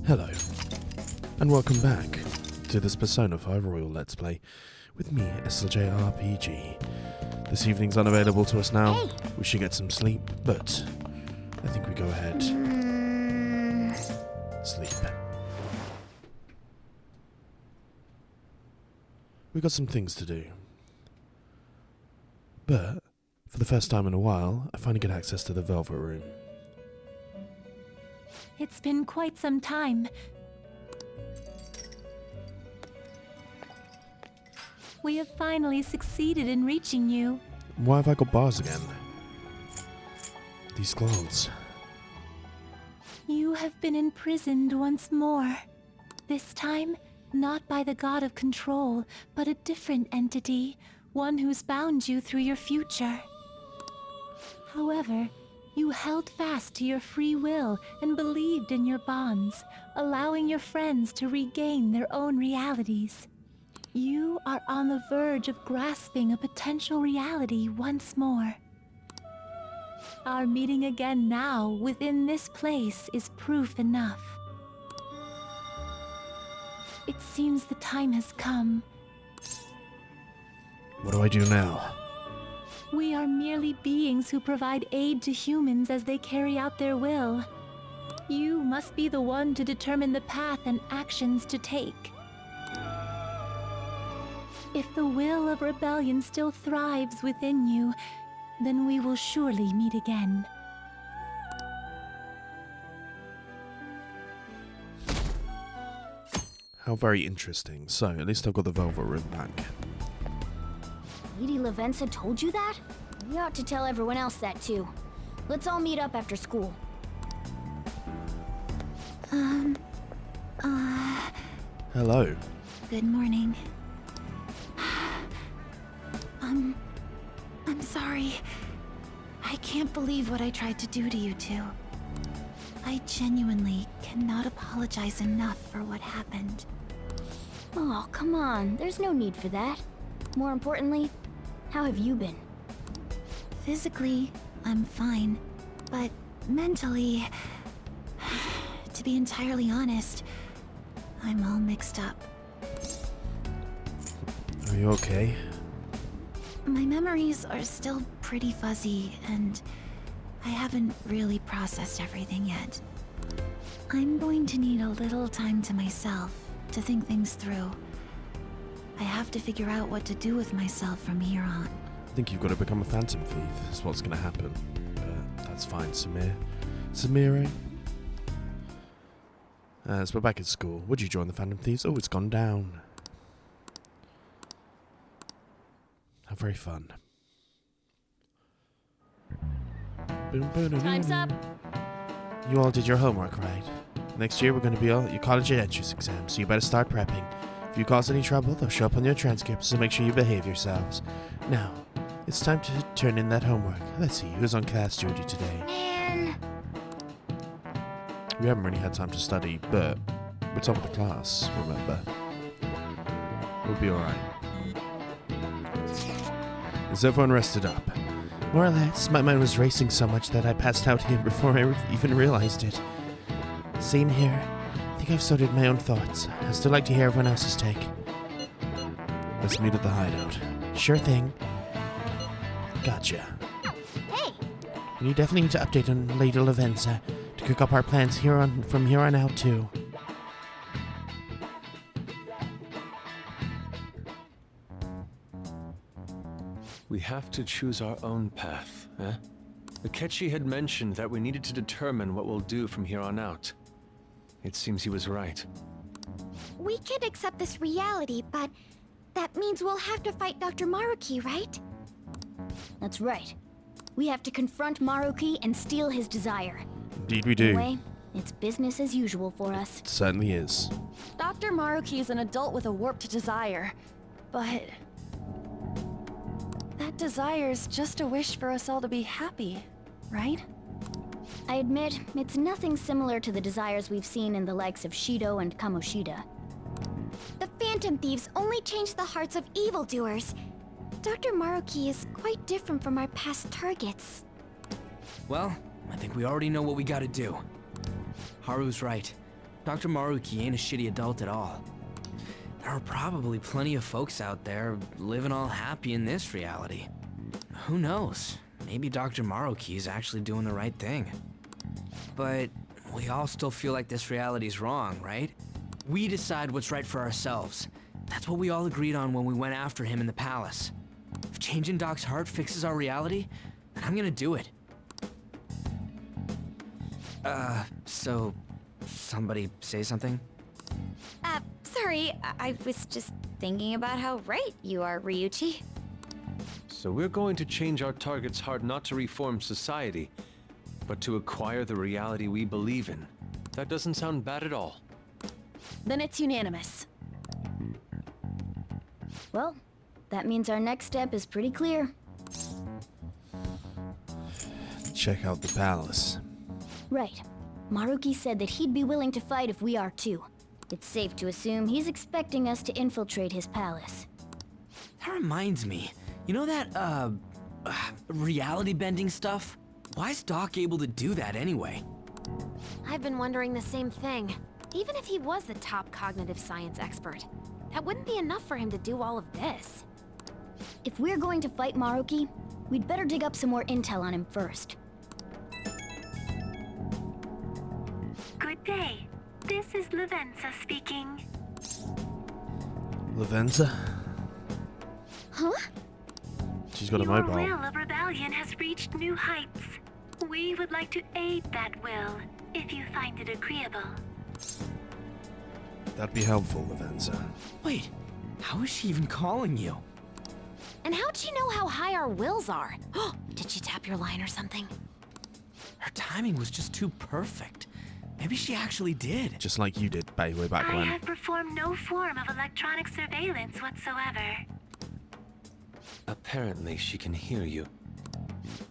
Hello, and welcome back to this Persona 5 Royal Let's Play with me, JRPG. This evening's unavailable to us now. Hey. We should get some sleep, but I think we go ahead. Sleep. We've got some things to do. But, for the first time in a while, I finally get access to the Velvet Room. It's been quite some time. We have finally succeeded in reaching you. Why have I got bars again? These clothes. You have been imprisoned once more. This time, not by the god of control, but a different entity, one who's bound you through your future. However, you held fast to your free will and believed in your bonds, allowing your friends to regain their own realities. You are on the verge of grasping a potential reality once more. Our meeting again now within this place is proof enough. It seems the time has come. What do I do now? We are merely beings who provide aid to humans as they carry out their will. You must be the one to determine the path and actions to take. If the will of rebellion still thrives within you, then we will surely meet again. How very interesting. So, at least I've got the Velvet Room back. Lady Lavenza told you that? We ought to tell everyone else that too. Let's all meet up after school. Hello. Good morning. I'm sorry. I can't believe what I tried to do to you two. I genuinely cannot apologize enough for what happened. Oh, come on. There's no need for that. More importantly, how have you been? Physically, I'm fine. But mentally, to be entirely honest, I'm all mixed up. Are you okay? My memories are still pretty fuzzy, and I haven't really processed everything yet. I'm going to need a little time to myself to think things through. I have to figure out what to do with myself from here on. I think you've got to become a phantom thief. That's what's going to happen. But that's fine, Samir. Samire? So we're back at school. Would you join the Phantom Thieves? Oh, it's gone down. How very fun. Time's up. You all did your homework, right? Next year we're going to be all your college entrance exams, so you better start prepping. If you cause any trouble, they'll show up on your transcripts, so make sure you behave yourselves. Now, it's time to turn in that homework. Let's see, who's on class duty today? Man. We haven't really had time to study, but we're top of the class, remember? We'll be alright. Is everyone rested up? More or less. My mind was racing so much that I passed out here before I even realized it. Same here. I think I've sorted my own thoughts. I'd still like to hear everyone else's take. Let's meet at the hideout. Sure thing. Gotcha. Hey! You definitely need to update on Lady Lavenza to cook up our plans from here on out too. We have to choose our own path, eh? Akechi had mentioned that we needed to determine what we'll do from here on out. It seems he was right. We can accept this reality, but that means we'll have to fight Dr. Maruki, right? That's right. We have to confront Maruki and steal his desire. Indeed we do. Anyway, it's business as usual for us. It certainly is. Dr. Maruki is an adult with a warped desire, but that desire's just a wish for us all to be happy, right? I admit, it's nothing similar to the desires we've seen in the likes of Shido and Kamoshida. The Phantom Thieves only change the hearts of evildoers. Dr. Maruki is quite different from our past targets. Well, I think we already know what we gotta do. Haru's right. Dr. Maruki ain't a shitty adult at all. There are probably plenty of folks out there living all happy in this reality. Who knows? Maybe Dr. Maruki is actually doing the right thing. But we all still feel like this reality's wrong, right? We decide what's right for ourselves. That's what we all agreed on when we went after him in the palace. If changing Doc's heart fixes our reality, then I'm gonna do it. So somebody say something? Sorry, I was just thinking about how right you are, Ryuichi. So we're going to change our target's heart not to reform society, but to acquire the reality we believe in. That doesn't sound bad at all. Then it's unanimous. Well, that means our next step is pretty clear. Check out the palace. Right. Maruki said that he'd be willing to fight if we are too. It's safe to assume he's expecting us to infiltrate his palace. That reminds me. You know that, reality bending stuff? Why is Doc able to do that anyway? I've been wondering the same thing. Even if he was the top cognitive science expert, that wouldn't be enough for him to do all of this. If we're going to fight Maruki, we'd better dig up some more intel on him first. Good day. This is Lavenza speaking. Lavenza? Huh? She's got a Your mobile. will of rebellion has reached new heights. We would like to aid that will, if you find it agreeable. That'd be helpful, Lavenza. Wait, how is she even calling you? And how'd she know how high our wills are? Did she tap your line or something? Her timing was just too perfect. Maybe she actually did. Just like you did way back I when. have performed no form of electronic surveillance whatsoever. Apparently, she can hear you.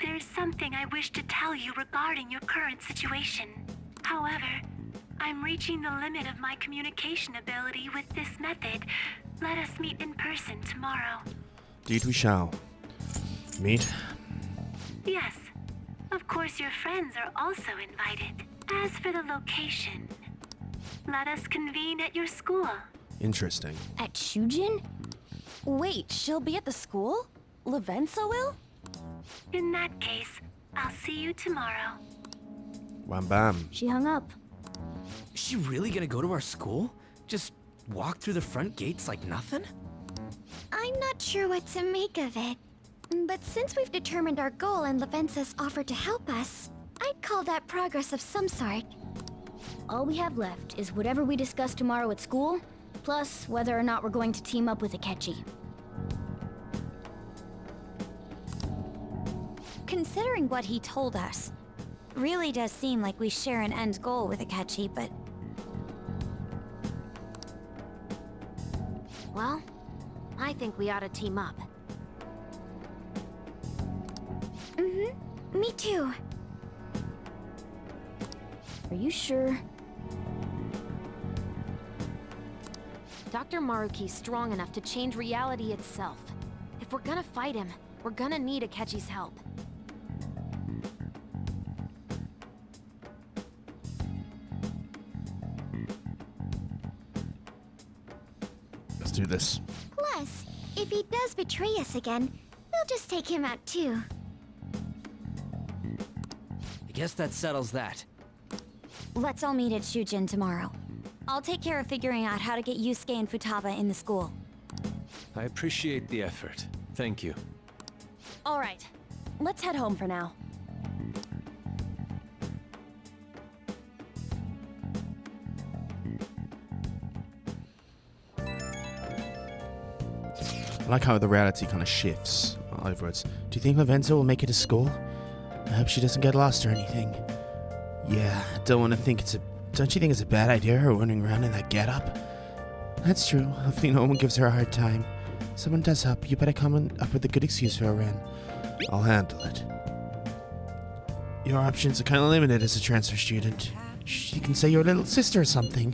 There's something I wish to tell you regarding your current situation. However, I'm reaching the limit of my communication ability with this method. Let us meet in person tomorrow. Indeed we shall. Meet? Yes. Of course, your friends are also invited. As for the location, let us convene at your school. Interesting. At Shujin? Wait, she'll be at the school? Lavenza will? In that case, I'll see you tomorrow. Wham bam. She hung up. Is she really gonna go to our school? Just walk through the front gates like nothing? I'm not sure what to make of it. But since we've determined our goal and Lavenza's offered to help us, I'd call that progress of some sort. All we have left is whatever we discuss tomorrow at school, plus whether or not we're going to team up with Akechi. Considering what he told us, really does seem like we share an end goal with Akechi, but... Well, I think we ought to team up. Me too. Are you sure? Dr. Maruki's strong enough to change reality itself. If we're gonna fight him, we're gonna need Akechi's help. Let's do this. Plus, if he does betray us again, we'll just take him out too. I guess that settles that. Let's all meet at Shujin tomorrow. I'll take care of figuring out how to get Yusuke and Futaba in the school. I appreciate the effort. Thank you. All right, let's head home for now. I like how the reality kind of shifts overwards. Do you think Lavenza will make it to school? I hope she doesn't get lost or anything. Yeah, don't you think it's a bad idea her running around in that getup? That's true. Hopefully no one gives her a hard time. If someone does help, you better come up with a good excuse for her, Ren. I'll handle it. Your options are kind of limited as a transfer student. You can say your little sister or something.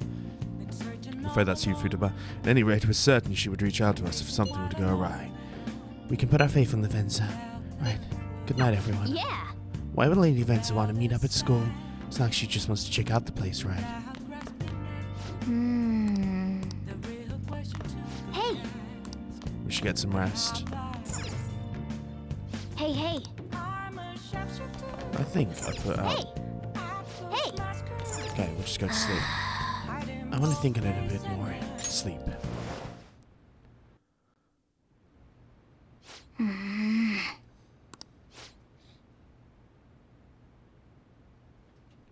I'm afraid that's you, Futaba. At any rate, we're certain she would reach out to us if something were to go awry. We can put our faith in Lavenza. Right. Good night, everyone. Yeah! Why would Lady Lavenza want to meet up at school? It's not like she just wants to check out the place, right? should get some rest. Hey, hey. I think I put out. Hey! Okay, we'll just go to sleep. I want to think on it a bit more. Sleep.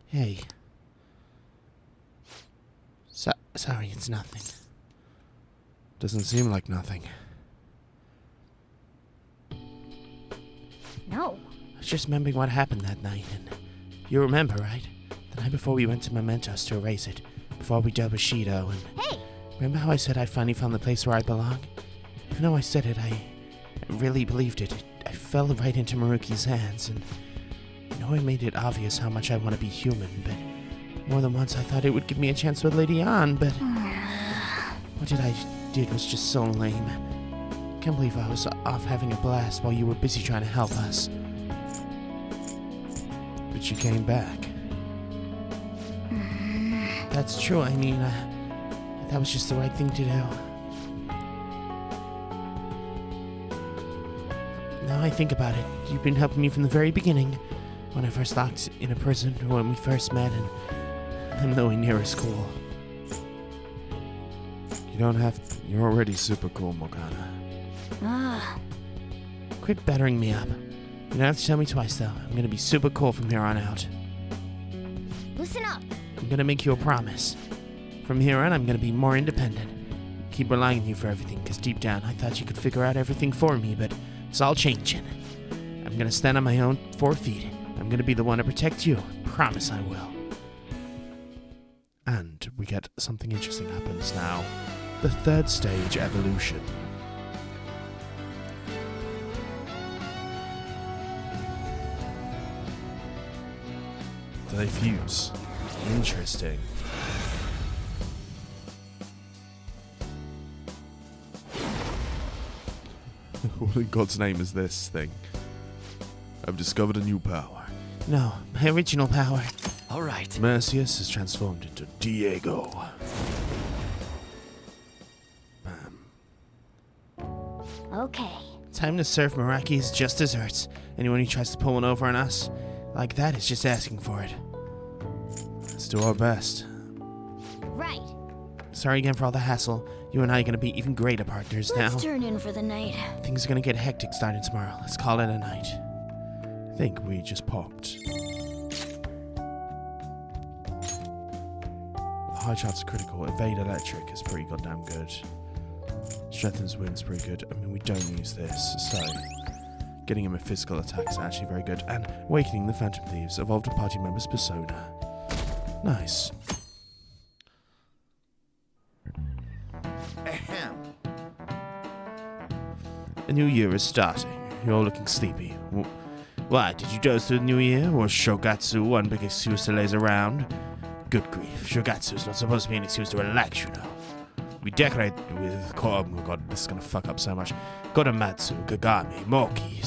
Hey. Sorry, it's nothing. Doesn't seem like nothing. No. I was just remembering what happened that night, and you remember, right? The night before we went to Mementos to erase it, before we dealt with Shido, and... Hey! Remember how I said I'd finally found the place where I belong? Even though I said it, I really believed it. I fell right into Maruki's hands, and... I know I made it obvious how much I want to be human, but... More than once I thought it would give me a chance with Lady Ann, but... What I did was just so lame. Can't believe I was off having a blast while you were busy trying to help us. But you came back. That's true, I mean, that was just the right thing to do. Now I think about it, you've been helping me from the very beginning. When I first locked in a prison, or when we first met, and I'm nowhere near as cool. You don't have to. You're already super cool, Morgana. Quit battering me up. You don't have to tell me twice, though. I'm gonna be super cool from here on out. Listen up. I'm gonna make you a promise. From here on, I'm gonna be more independent. Keep relying on you for everything, because deep down, I thought you could figure out everything for me, but it's all changing. I'm gonna stand on my own 4 feet. I'm gonna be the one to protect you. Promise I will. And we get something interesting happens now. The 3rd stage evolution. They fuse. Interesting. What in God's name is this thing? I've discovered a new power. No, my original power. All right. Mercius is transformed into Diego. Bam. Okay. Time to serve Meraki's just desserts. Anyone who tries to pull one over on us like that is just asking for it. Let's do our best. Right. Sorry again for all the hassle. You and I are going to be even greater partners now. Let's turn in for the night. Things are going to get hectic starting tomorrow. Let's call it a night. I think we just popped. High shots are critical. Evade electric is pretty goddamn good. Strengthens wind's pretty good. I mean, we don't use this, so getting him a physical attack is actually very good. And awakening the Phantom Thieves evolved a party member's persona. Nice. Ahem. A new year is starting. You're all looking sleepy. Why, did you doze through the new year? Or Shogatsu one big excuse to laze around? Good grief, Shogatsu's not supposed to be an excuse to relax, you know. We decorate with oh my god, this is gonna fuck up so much. Godamatsu, Kagami, Moki,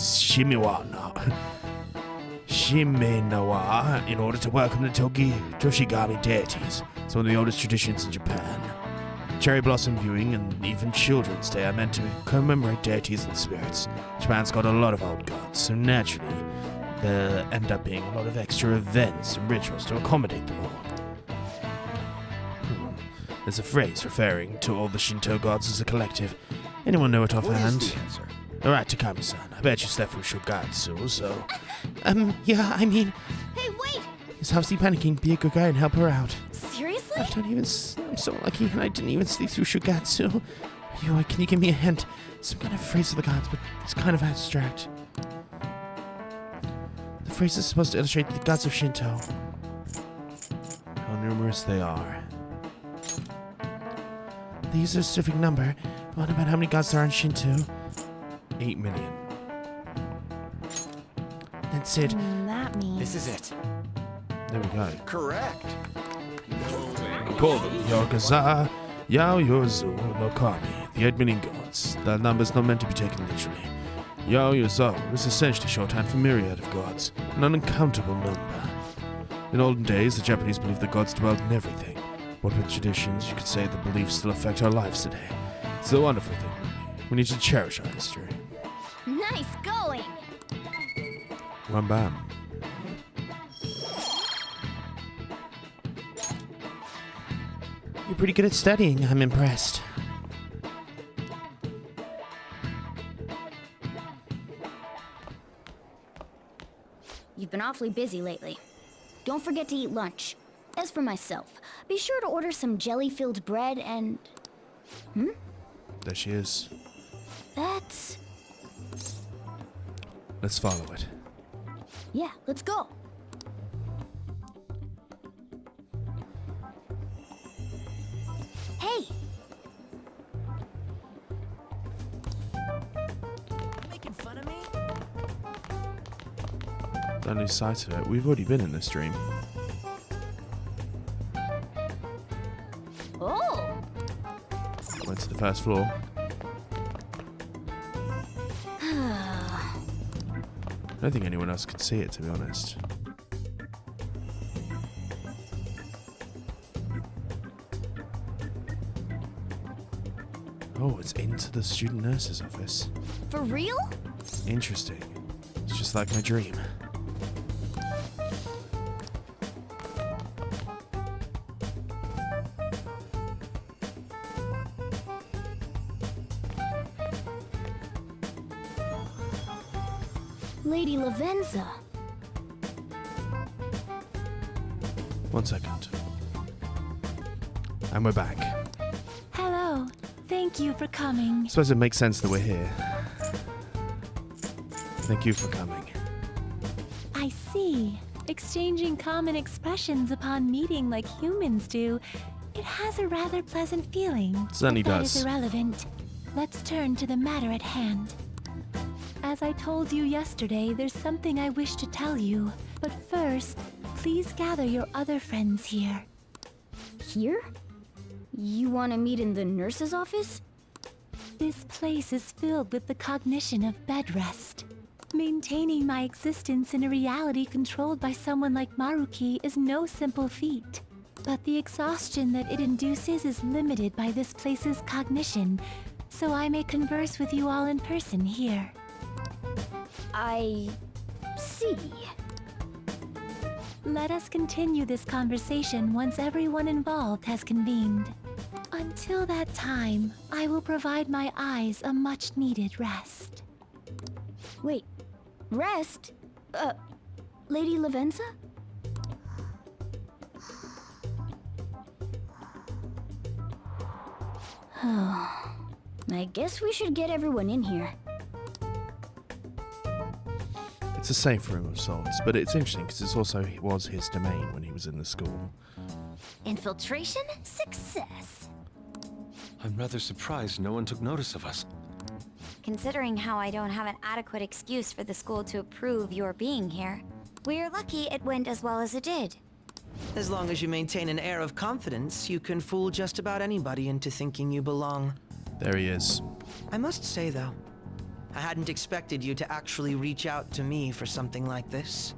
Shimenawa in order to welcome the Toshigami deities. It's one of the oldest traditions in Japan. Cherry blossom viewing and even Children's Day are meant to commemorate deities and spirits. Japan's got a lot of old gods, so naturally there end up being a lot of extra events and rituals to accommodate them all. There's a phrase referring to all the Shinto gods as a collective. Anyone know it offhand? Alright, Takami-san, I bet you slept through Shogatsu, so... yeah, I mean... Hey, wait! Is Halsey panicking? Be a good guy and help her out. Seriously? I'm so lucky, and I didn't even sleep through Shogatsu. Can you give me a hint? Some kind of phrase of the gods, but it's kind of abstract. The phrase is supposed to illustrate the gods of Shinto. How numerous they are. They use a specific number. What about how many gods there are in Shinto? 8 million. That's it. That means... This is it. There we go. Correct. Call them Yakuza, Yaoyozu, no Kami, the 8 million gods. That number's not meant to be taken literally. Yaoyozu is essentially shorthand for myriad of gods, an uncountable number. In olden days, the Japanese believed the gods dwelled in everything. What with traditions, you could say the beliefs still affect our lives today. It's a wonderful thing. We need to cherish our history. Nice going! Wham bam. You're pretty good at studying. I'm impressed. You've been awfully busy lately. Don't forget to eat lunch. As for myself, be sure to order some jelly-filled bread and... There she is. That's... Let's follow it. Yeah, let's go. Hey! Making fun of me? Don't lose sight of it. We've already been in this dream. Oh! Went to the first floor. I don't think anyone else could see it, to be honest. Oh, it's into the student nurse's office. For real? Interesting. It's just like my dream. Lady Lavenza. One second. And we're back. Hello. Thank you for coming. I suppose it makes sense that we're here. Thank you for coming. I see. Exchanging common expressions upon meeting like humans do, it has a rather pleasant feeling. Certainly But that does. is irrelevant. Let's turn to the matter at hand. As I told you yesterday, there's something I wish to tell you. But first, please gather your other friends here. Here? You want to meet in the nurse's office? This place is filled with the cognition of bed rest. Maintaining my existence in a reality controlled by someone like Maruki is no simple feat. But the exhaustion that it induces is limited by this place's cognition, so I may converse with you all in person here. I... see. Let us continue this conversation once everyone involved has convened. Until that time, I will provide my eyes a much-needed rest. Wait, rest? Lady Lavenza? I guess we should get everyone in here. It's a safe room of sorts, but it's interesting because it was his domain when he was in the school. Infiltration success. I'm rather surprised no one took notice of us. Considering how I don't have an adequate excuse for the school to approve your being here, we're lucky it went as well as it did. As long as you maintain an air of confidence, you can fool just about anybody into thinking you belong. There he is. I must say, though, I hadn't expected you to actually reach out to me for something like this.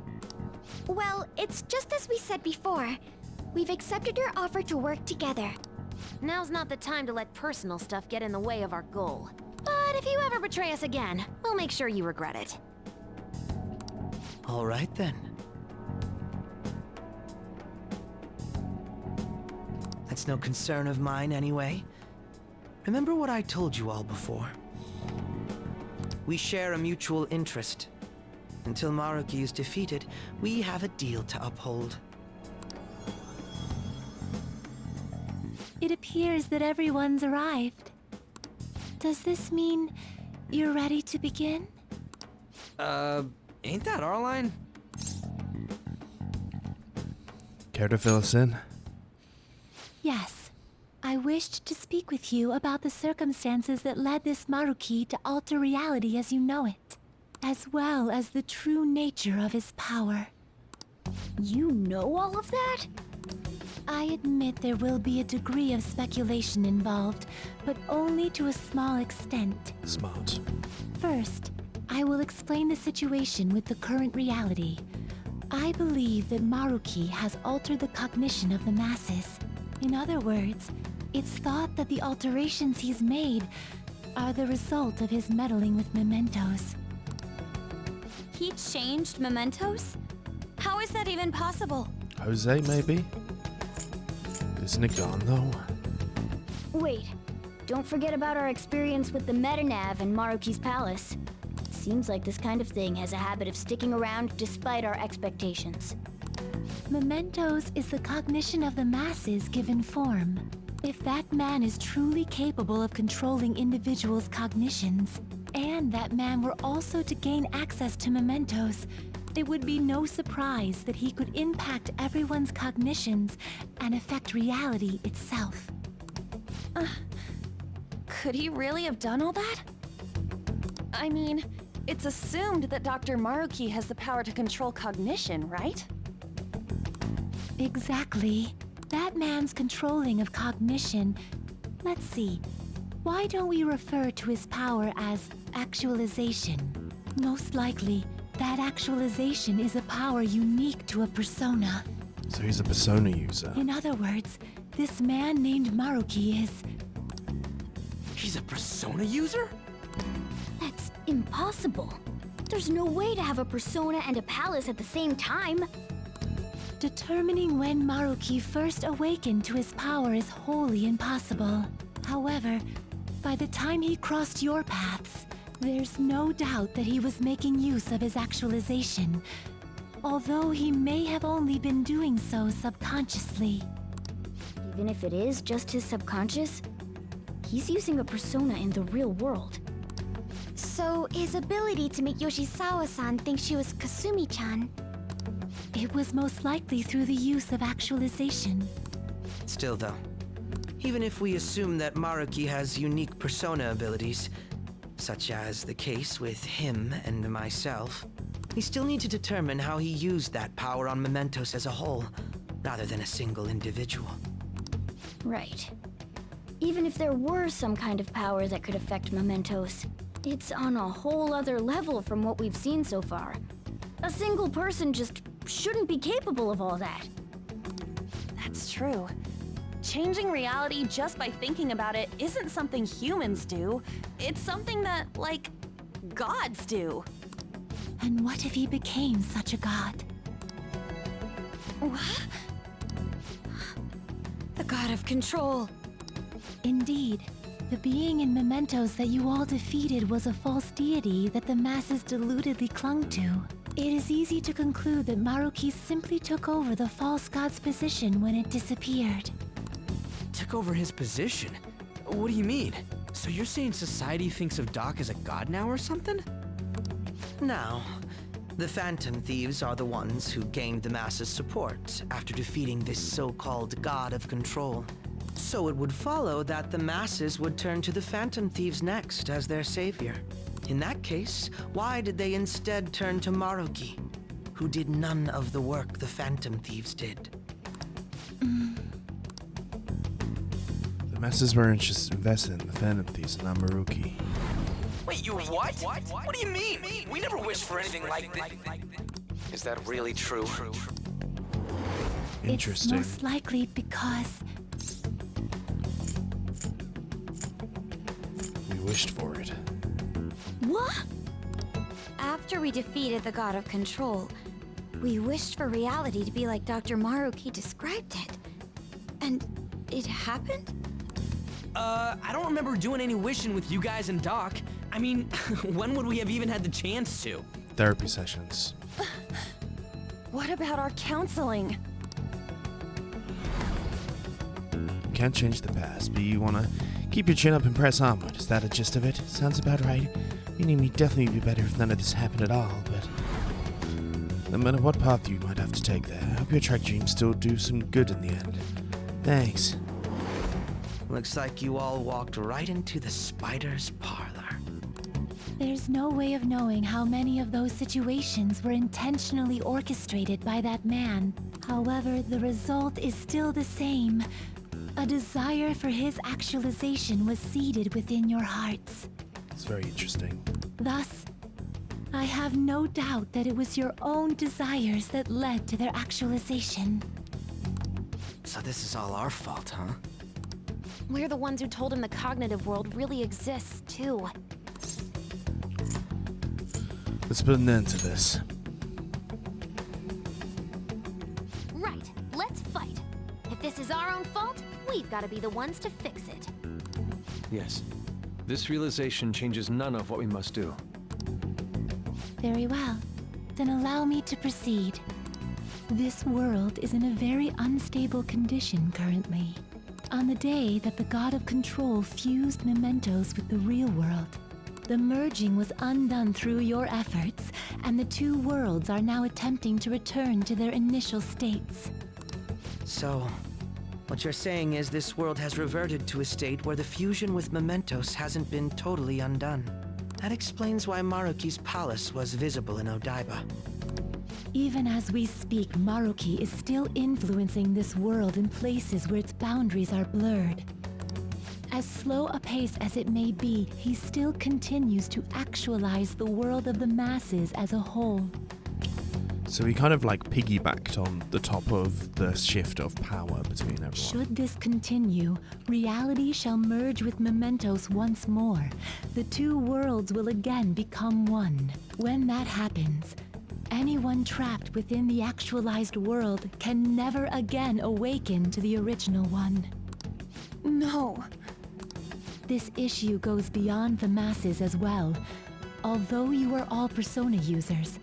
Well, it's just as we said before. We've accepted your offer to work together. Now's not the time to let personal stuff get in the way of our goal. But if you ever betray us again, we'll make sure you regret it. All right, then. That's no concern of mine, anyway. Remember what I told you all before? We share a mutual interest. Until Maruki is defeated, we have a deal to uphold. It appears that everyone's arrived. Does this mean you're ready to begin? Ain't that our line? Care to fill us in? Yes. I wished to speak with you about the circumstances that led this Maruki to alter reality as you know it, as well as the true nature of his power. You know all of that? I admit there will be a degree of speculation involved, but only to a small extent. Smart. First, I will explain the situation with the current reality. I believe that Maruki has altered the cognition of the masses. In other words, it's thought that the alterations he's made are the result of his meddling with mementos. He changed mementos? How is that even possible? Jose, maybe? Isn't it gone, though? Wait, don't forget about our experience with the Metanav in Maruki's palace. Seems like this kind of thing has a habit of sticking around despite our expectations. Mementos is the cognition of the masses given form. If that man is truly capable of controlling individuals' cognitions, and that man were also to gain access to mementos, it would be no surprise that he could impact everyone's cognitions and affect reality itself. Could he really have done all that? I mean, it's assumed that Dr. Maruki has the power to control cognition, right? Exactly. That man's controlling of cognition. Let's see. Why don't we refer to his power as actualization? Most likely, that actualization is a power unique to a persona. So he's a persona user. In other words, this man named Maruki is... He's a persona user? That's impossible. There's no way to have a persona and a palace at the same time. Determining when Maruki first awakened to his power is wholly impossible. However, by the time he crossed your paths, there's no doubt that he was making use of his actualization, although he may have only been doing so subconsciously. Even if it is just his subconscious, he's using a persona in the real world. So his ability to make Yoshizawa-san think she was Kasumi-chan. It was most likely through the use of actualization. Still though, even if we assume that Maruki has unique persona abilities, such as the case with him and myself, we still need to determine how he used that power on mementos as a whole, rather than a single individual. Right. Even if there were some kind of power that could affect mementos, it's on a whole other level from what we've seen so far. A single person just shouldn't be capable of all that. That's true. Changing reality just by thinking about it isn't something humans do. It's something that, like, gods do. And what if he became such a god? What? The god of control. Indeed, the being in mementos that you all defeated was a false deity that the masses deludedly clung to. It is easy to conclude that Maruki simply took over the false god's position when it disappeared. Took over his position? What do you mean? So you're saying society thinks of Doc as a god now or something? Now, the Phantom Thieves are the ones who gained the masses' support after defeating this so-called god of control. So it would follow that the masses would turn to the Phantom Thieves next as their savior. In that case, why did they instead turn to Maruki, who did none of the work the Phantom Thieves did? The masses were invested in the Phantom Thieves and not Maruki. Wait, you what? What do you mean? We never wished for anything like this. Is that really true? Interesting. It's most likely because... We wished for it. What? After we defeated the god of control, we wished for reality to be like Dr. Maruki described it. And it happened? I don't remember doing any wishing with you guys and Doc. I mean, when would we have even had the chance to? Therapy sessions. What about our counseling? You can't change the past, but you wanna keep your chin up and press onward. Is that a gist of it? Sounds about right. Meaning we'd definitely be better if none of this happened at all, but... no matter what path you might have to take there, I hope your track dreams still do some good in the end. Thanks. Looks like you all walked right into the spider's parlor. There's no way of knowing how many of those situations were intentionally orchestrated by that man. However, the result is still the same. A desire for his actualization was seeded within your hearts. It's very interesting. Thus, I have no doubt that it was your own desires that led to their actualization. So this is all our fault, huh? We're the ones who told him the cognitive world really exists, too. Let's put an end to this. Right, let's fight. If this is our own fault, we've got to be the ones to fix it. Yes. This realization changes none of what we must do. Very well. Then allow me to proceed. This world is in a very unstable condition currently. On the day that the God of Control fused mementos with the real world, the merging was undone through your efforts, and the two worlds are now attempting to return to their initial states. So, what you're saying is this world has reverted to a state where the fusion with mementos hasn't been totally undone. That explains why Maruki's palace was visible in Odaiba. Even as we speak, Maruki is still influencing this world in places where its boundaries are blurred. As slow a pace as it may be, he still continues to actualize the world of the masses as a whole. So he kind of like piggybacked on the top of the shift of power between everyone. Should this continue, reality shall merge with mementos once more. The two worlds will again become one. When that happens, anyone trapped within the actualized world can never again awaken to the original one. No. This issue goes beyond the masses as well. Although you are all Persona users,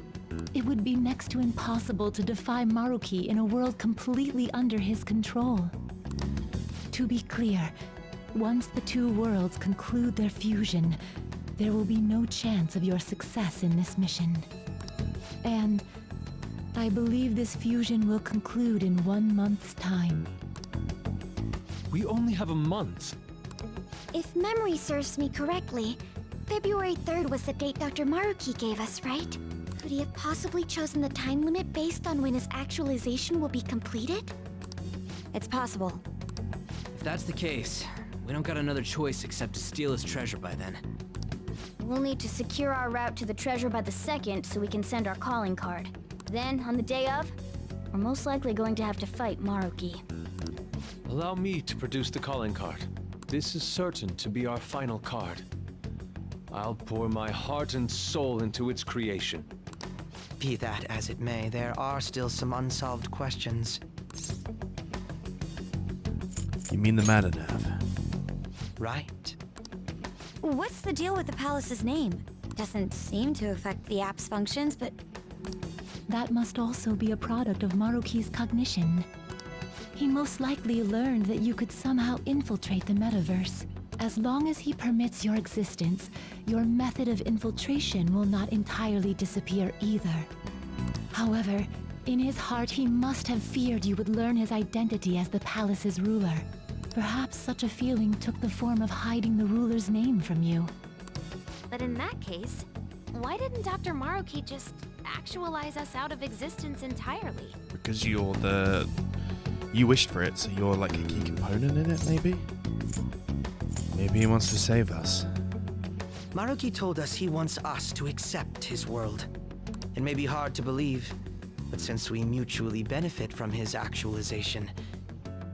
it would be next to impossible to defy Maruki in a world completely under his control. To be clear, once the two worlds conclude their fusion, there will be no chance of your success in this mission. And I believe this fusion will conclude in 1 month's time. We only have a month. If memory serves me correctly, February 3rd was the date Dr. Maruki gave us, right? Could he have possibly chosen the time limit based on when his actualization will be completed? It's possible. If that's the case, we don't got another choice except to steal his treasure by then. We'll need to secure our route to the treasure by the 2nd so we can send our calling card. Then, on the day of, we're most likely going to have to fight Maruki. Allow me to produce the calling card. This is certain to be our final card. I'll pour my heart and soul into its creation. Be that as it may, there are still some unsolved questions. You mean the matter nerve? Right. What's the deal with the palace's name? Doesn't seem to affect the app's functions, but That must also be a product of Maruki's cognition. He most likely learned that you could somehow infiltrate the metaverse. As long as he permits your existence, your method of infiltration will not entirely disappear either. However, in his heart he must have feared you would learn his identity as the palace's ruler. Perhaps such a feeling took the form of hiding the ruler's name from you. But in that case, why didn't Dr. Maruki just actualize us out of existence entirely? Because you wished for it, so you're like a key component in it, maybe? Maybe he wants to save us. Maruki told us he wants us to accept his world. It may be hard to believe, but since we mutually benefit from his actualization,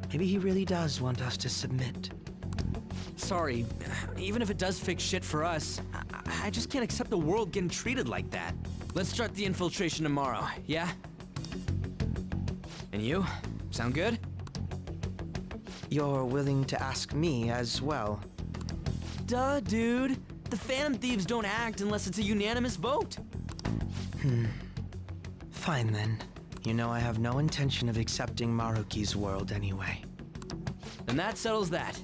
maybe he really does want us to submit. Sorry, even if it does fix shit for us, I just can't accept the world getting treated like that. Let's start the infiltration tomorrow, yeah? And you? Sound good? You're willing to ask me as well. Duh, dude. The Phantom Thieves don't act unless it's a unanimous vote. Fine then. You know I have no intention of accepting Maruki's world anyway. And that settles that.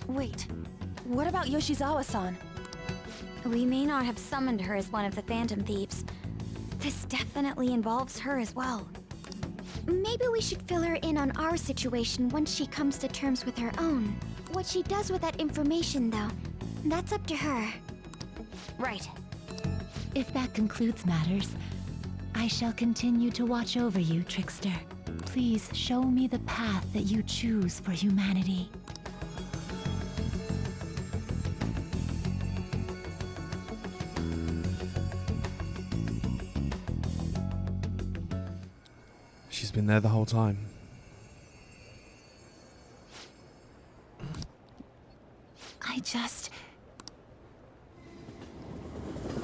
Wait, what about Yoshizawa-san? we may not have summoned her as one of the Phantom Thieves. This definitely involves her as well. Maybe we should fill her in on our situation once she comes to terms with her own. What she does with that information, though, that's up to her. Right. If that concludes matters, I shall continue to watch over you, Trickster. Please show me the path that you choose for humanity. She's been there the whole time.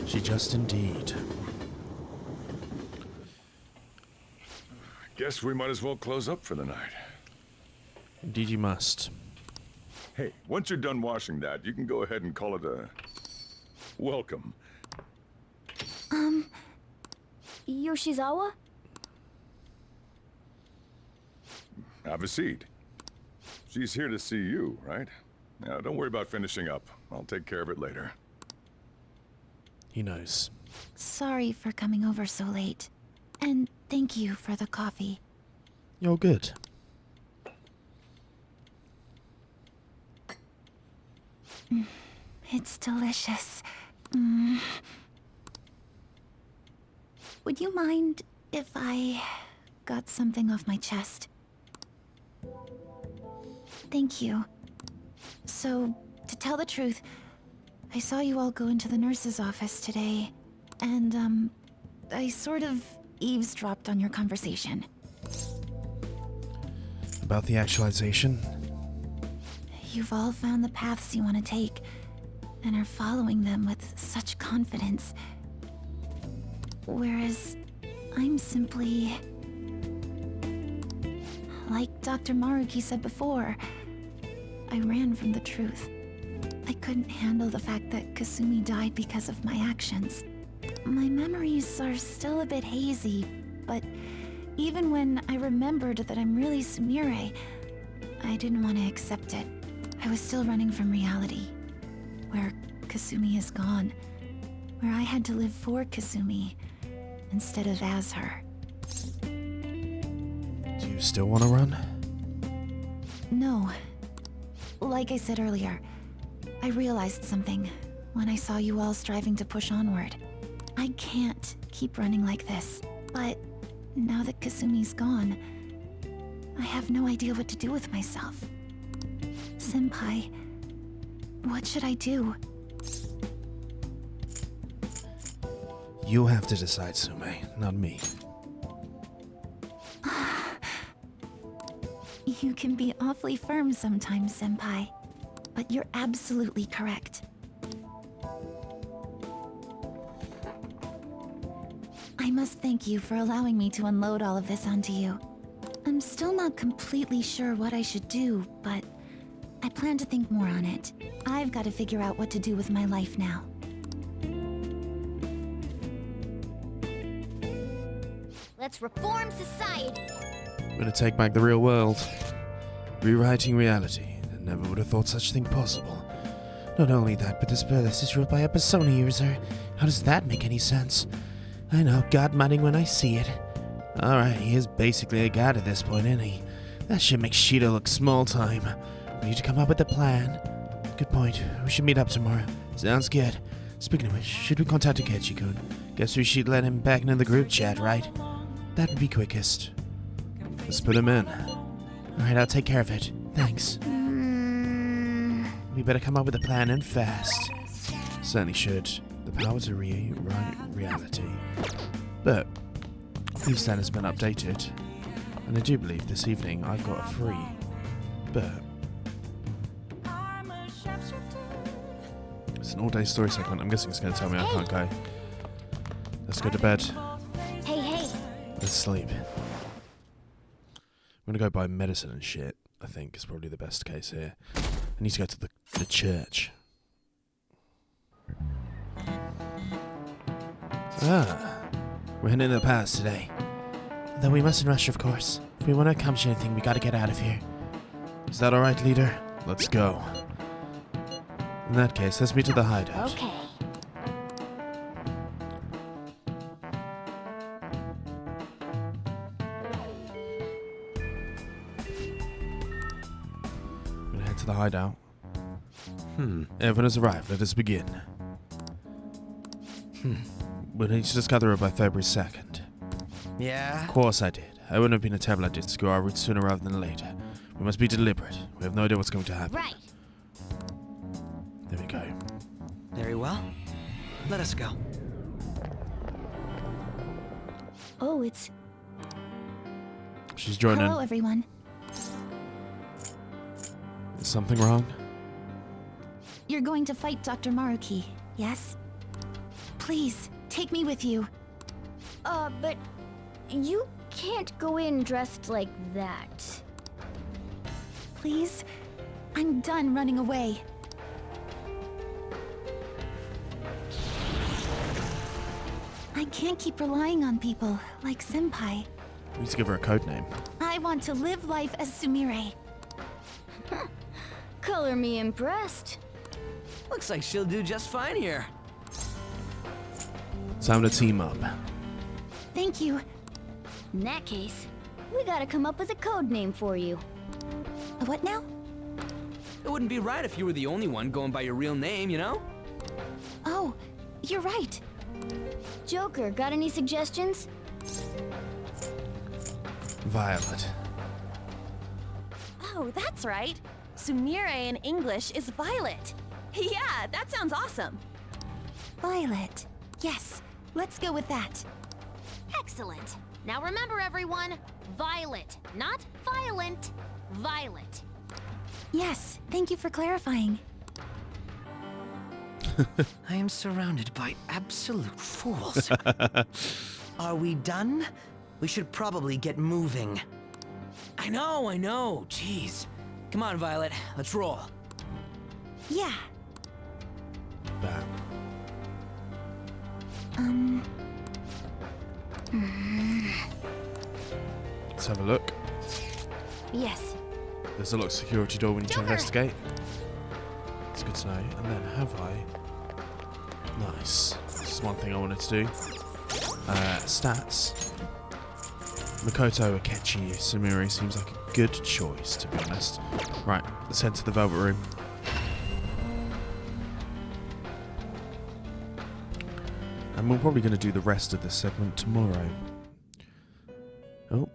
She just indeed. Guess we might as well close up for the night. Indeed you must. Hey, once you're done washing that, you can go ahead and call it a welcome. Yoshizawa? Have a seat. She's here to see you, right? Now, don't worry about finishing up. I'll take care of it later. He knows. Sorry for coming over so late. And thank you for the coffee. You're good. It's delicious. Would you mind if I got something off my chest? Thank you. So, to tell the truth, I saw you all go into the nurse's office today, and, I sort of eavesdropped on your conversation. About the actualization? You've all found the paths you want to take, and are following them with such confidence. Whereas, I'm simply... Like Dr. Maruki said before, I ran from the truth. I couldn't handle the fact that Kasumi died because of my actions. My memories are still a bit hazy, but even when I remembered that I'm really Sumire, I didn't want to accept it. I was still running from reality, where Kasumi is gone, where I had to live for Kasumi instead of as her. Do you still want to run? No. Like I said earlier, I realized something when I saw you all striving to push onward. I can't keep running like this, but now that Kasumi's gone, I have no idea what to do with myself. Senpai, what should I do? You have to decide, Sume, not me. You can be awfully firm sometimes, Senpai, but you're absolutely correct. I must thank you for allowing me to unload all of this onto you. I'm still not completely sure what I should do, but I plan to think more on it. I've got to figure out what to do with my life now. Let's reform society. We're gonna take back the real world. Rewriting reality. I never would have thought such a thing possible. Not only that, but this palace is ruled by a persona user. How does that make any sense? I know, god-mudding when I see it. Alright, he is basically a god at this point, isn't he? That shit makes Shido look small time. We need to come up with a plan. Good point. We should meet up tomorrow. Sounds good. Speaking of which, should we contact Akechi-kun? Guess we should let him back into the group chat, right? That would be quickest. Let's put him in. Alright, I'll take care of it. Thanks. We better come up with a plan and fast. Certainly should. The power to rewrite reality. But, please that has been updated. And I do believe this evening I've got a free. But, it's an all-day story segment. I'm guessing it's going to tell me I can't go. Let's go to bed. Hey. Let's sleep. I'm gonna go buy medicine and shit, I think is probably the best case here. I need to go to the church. We're heading to the palace today. Though we mustn't rush, of course. If we want to accomplish anything, we gotta get out of here. Is that alright, leader? Let's go. In that case, let's meet at the hideout. Okay. To the hideout. Everyone has arrived. Let us begin. We need to discover it by February 2nd. Yeah? Of course I did. I wouldn't have been a terrible idea to go our route sooner rather than later. We must be deliberate. We have no idea what's going to happen. Right. There we go. Very well. Let us go. Oh, it's... She's joining. Hello, everyone. Is something wrong? you're going to fight Dr. Maruki, yes? Please, take me with you. But you can't go in dressed like that. Please? I'm done running away. I can't keep relying on people like Senpai. We need to give her a code name. I want to live life as Sumire. Color me impressed. Looks like she'll do just fine here. Time to team up. Thank you. In that case, we gotta come up with a code name for you. What now? It wouldn't be right if you were the only one going by your real name, you know? Oh, you're right. Joker, got any suggestions? Violet. Oh, that's right. Sumire in English is Violet. Yeah, that sounds awesome. Violet. Yes, let's go with that. Excellent. Now remember, everyone, Violet, not violent. Violet. Yes, thank you for clarifying. I am surrounded by absolute fools. Are we done? We should probably get moving. I know. Jeez. Come on, Violet. Let's roll. Yeah. Bam. Let's have a look. Yes. There's a locked security door we need to Joker! investigate. It's good to know. And then have I... Nice. This is one thing I wanted to do. Stats. Makoto Akechi Sumire seems like a good choice, to be honest. Right, let's head to the Velvet Room. And we're probably going to do the rest of this segment tomorrow. Oh,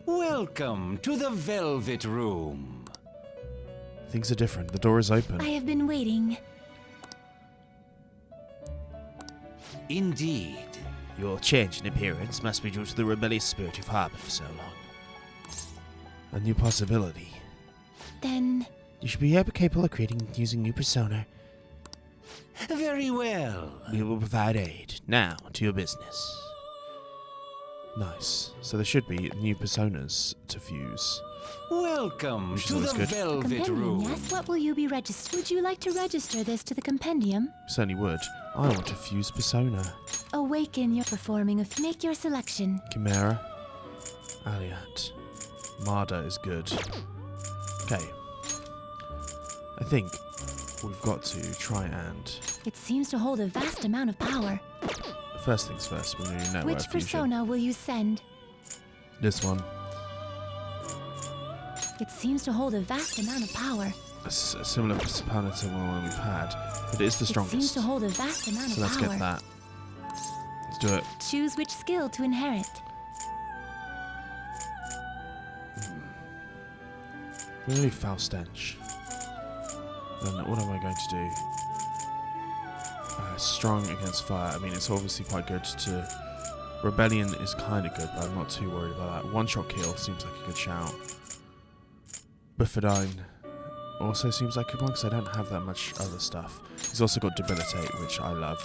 Welcome to the Velvet Room. things are different. The door is open. I have been waiting. Indeed. Your change in appearance must be due to the rebellious spirit you've harbored for so long. A new possibility. Then, You should be capable of creating and using new persona. Very well. We will provide aid. Now, to your business. Nice. So there should be new personas to fuse. Welcome Which is to always the good. Velvet compendium, Room. yes? What will you be registered? Would you like to register this to the compendium? Certainly would. I want to fuse persona. Awaken your performing of make your selection. Chimera. Aliat. Marda is good. Okay. I think we've got to try and... It seems to hold a vast amount of power. First things first, we need to know Which fusion. persona will you send? This one. It seems to hold a vast amount of power. A similar persona to one we've had, but it is the It strongest. seems to hold a vast amount So of let's power. get that. Let's do it. Choose which skill to inherit. We're going to do foul stench. Then what am I going to do? Strong against fire. I mean, it's obviously quite good to... Rebellion is kind of good, but I'm not too worried about that. One-shot kill seems like a good shout. Buffadine also seems like a good one, because I don't have that much other stuff. He's also got Debilitate, which I love.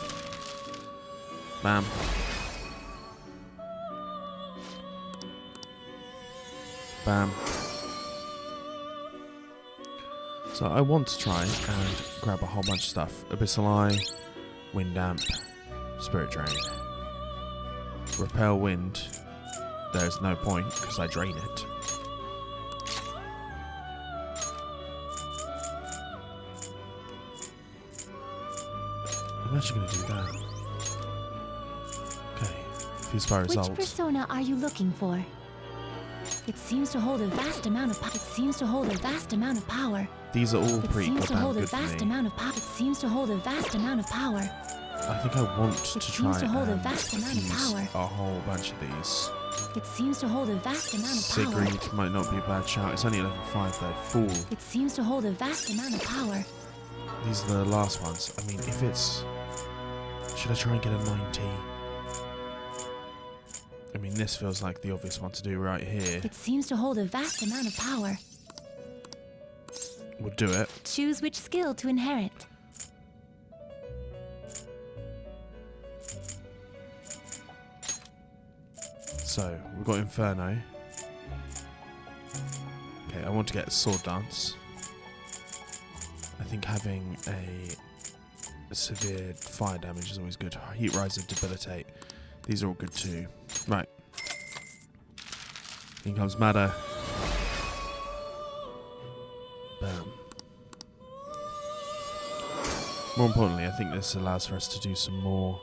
Bam. Bam. So I want to try and grab a whole bunch of stuff. Abyssal Eye, Wind Damp, Spirit Drain. Repel Wind. There's no point because I drain it. I'm actually going to do that. Okay. Fuse by Which results. persona are you looking for? It seems to hold a vast amount of power. It seems to hold a vast amount of power. These are all It pretty seems to goddamn hold a good for vast me. amount of power. It seems to hold a vast amount of power. I think I want to It try seems to hold a and vast amount of use power. a whole bunch of these. It seems to hold a vast amount of power. Sigrid might not be a bad shout. It's only level 5 though. Fool. It seems to hold a vast amount of power. These are the last ones. I mean, if it's... Should I try and get a 90? I mean, this feels like the obvious one to do right here. It seems to hold a vast amount of power. We'll do it. Choose which skill to inherit. So, we've got Inferno. Okay, I want to get Sword Dance. I think having a severe fire damage is always good. Heat Rise and Debilitate. These are all good too. Right. In comes Matter. Bam. More importantly, I think this allows for us to do some more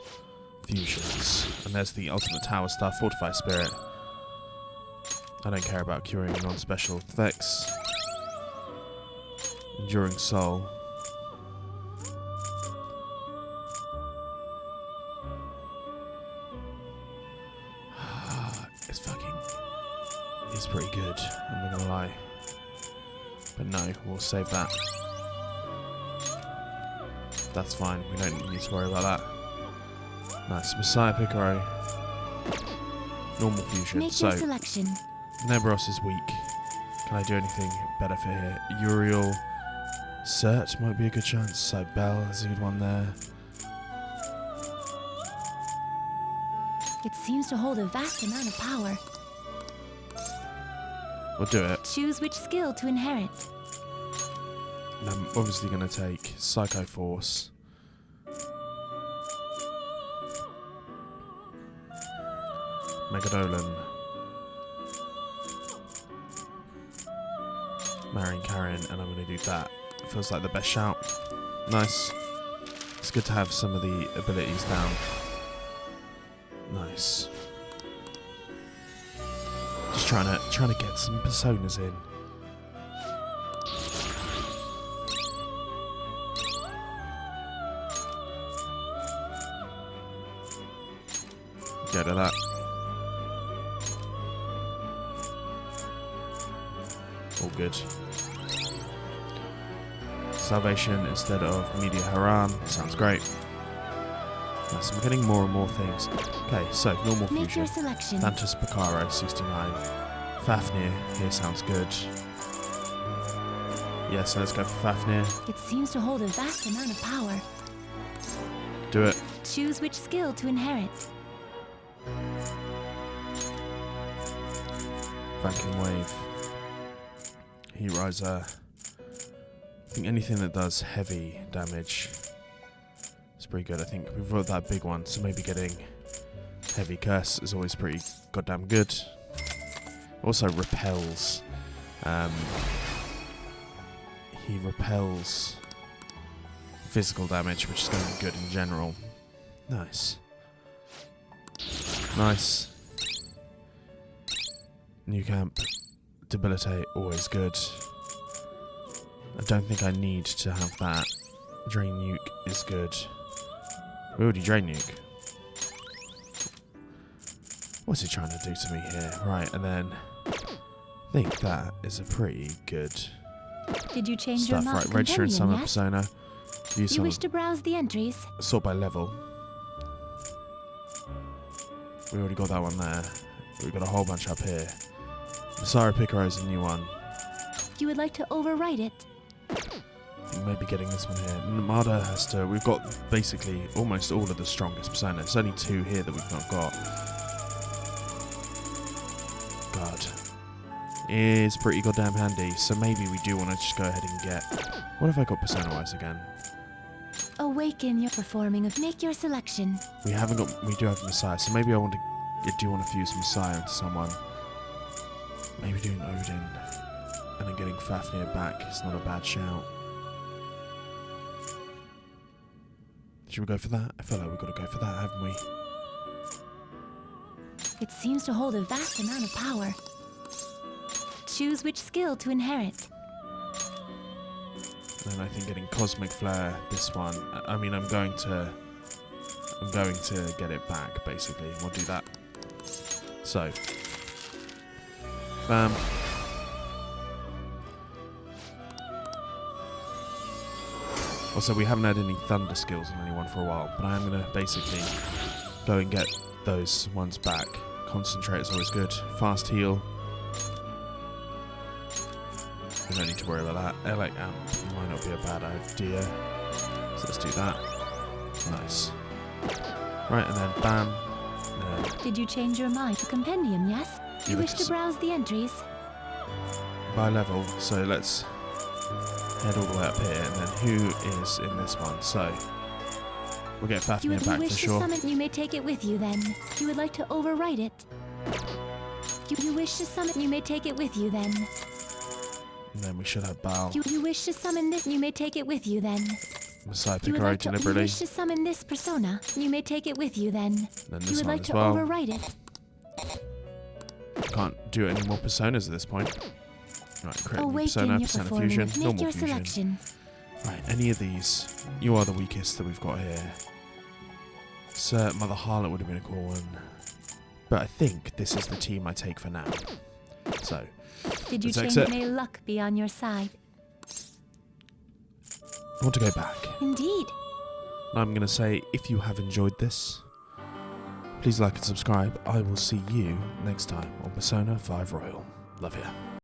fusions. And there's the Ultimate Tower Star, Fortify Spirit. I don't care about curing non-special effects. Enduring Soul. It's pretty good, I'm not gonna lie. But no, we'll save that. That's fine, we don't need to worry about that. Nice, Messiah Picaro. Normal fusion. Make So, your selection. Nebros is weak. Can I do anything better for here? Uriel. Cert might be a good chance. Cybele is a good one there. It seems to hold a vast amount of power. We'll do it. Choose which skill to inherit. And I'm obviously going to take Psycho Force. Megadolan. Marrying Karen, and I'm going to do that. Feels like the best shout. Nice. It's good to have some of the abilities down. Nice. Just trying to get some personas in. Get to that. All good. Salvation instead of Media Haran. Sounds great. Nice, I'm getting more and more things. Okay, so normal Make fusion. your selection. Thantus Picaro, 69. Fafnir, here sounds good. Yeah, so let's go for Fafnir. It seems to hold a vast amount of power. Do it. Choose which skill to inherit. Vacuum Wave. Heat Riser. I think anything that does heavy damage is pretty good. I think we've got that big one, so maybe getting Heavy Curse is always pretty goddamn good. Also repels. He repels physical damage, which is going to be good in general. Nice. Nice. New camp. Debilitate, always good. I don't think I need to have that. Drain Nuke is good. We already Drain Nuke. What's he trying to do to me here? Right, and then I think that is a pretty good Did you change stuff. your Right, register and summon persona. Use You some wish to browse the entries? sort by level. We already got that one there. We've got a whole bunch up here. Messiah Picaro is a new one. You would like to overwrite it? Maybe getting this one here. Namada has to... We've got basically almost all of the strongest persona. There's only two here that we've not got. God. It's pretty goddamn handy. So maybe we do want to just go ahead and get... What have I got persona-wise again? Awaken your performing of make your selection. We haven't got... We do have Messiah. So maybe I want to... I do want to fuse Messiah into someone. Maybe doing Odin. And then getting Fafnir back is not a bad shout. Should we go for that? I feel like we've got to go for that, haven't we? It seems to hold a vast amount of power. Choose which skill to inherit. And then I think getting Cosmic Flare, this one. I mean, I'm going to get it back, basically. We'll do that. So. Bam. Also, we haven't had any thunder skills on anyone for a while, but I am going to basically go and get those ones back. Concentrate is always good. Fast heal. We don't need to worry about that. Elec amp might not be a bad idea. So let's do that. Nice. Right, and then bam. Did you change your mind to compendium, yes? You wish to browse the entries? By level, so let's head all the way up here, and then who is in this one? So we'll get Fafnir back for sure. You may take it with you then. You would like to overwrite it. You wish to summon, you may take it with you then. And then we should have Baal. You wish to summon this, you may take it with you then. Messiah Piccolo deliberately. You wish to summon this persona, you may take it with you then. Then this you would one like as to well. overwrite it. Can't do any more personas at this point. Right, create new persona, your persona performance. fusion, Make normal your fusion. selection. Right, any of these. You are the weakest that we've got here. Sir, Mother Harlot would have been a cool one. But I think this is the team I take for now. So, did you let's change? exit. May luck be on your side. I want to go back. Indeed. And I'm going to say, if you have enjoyed this, please like and subscribe. I will see you next time on Persona 5 Royal. Love ya.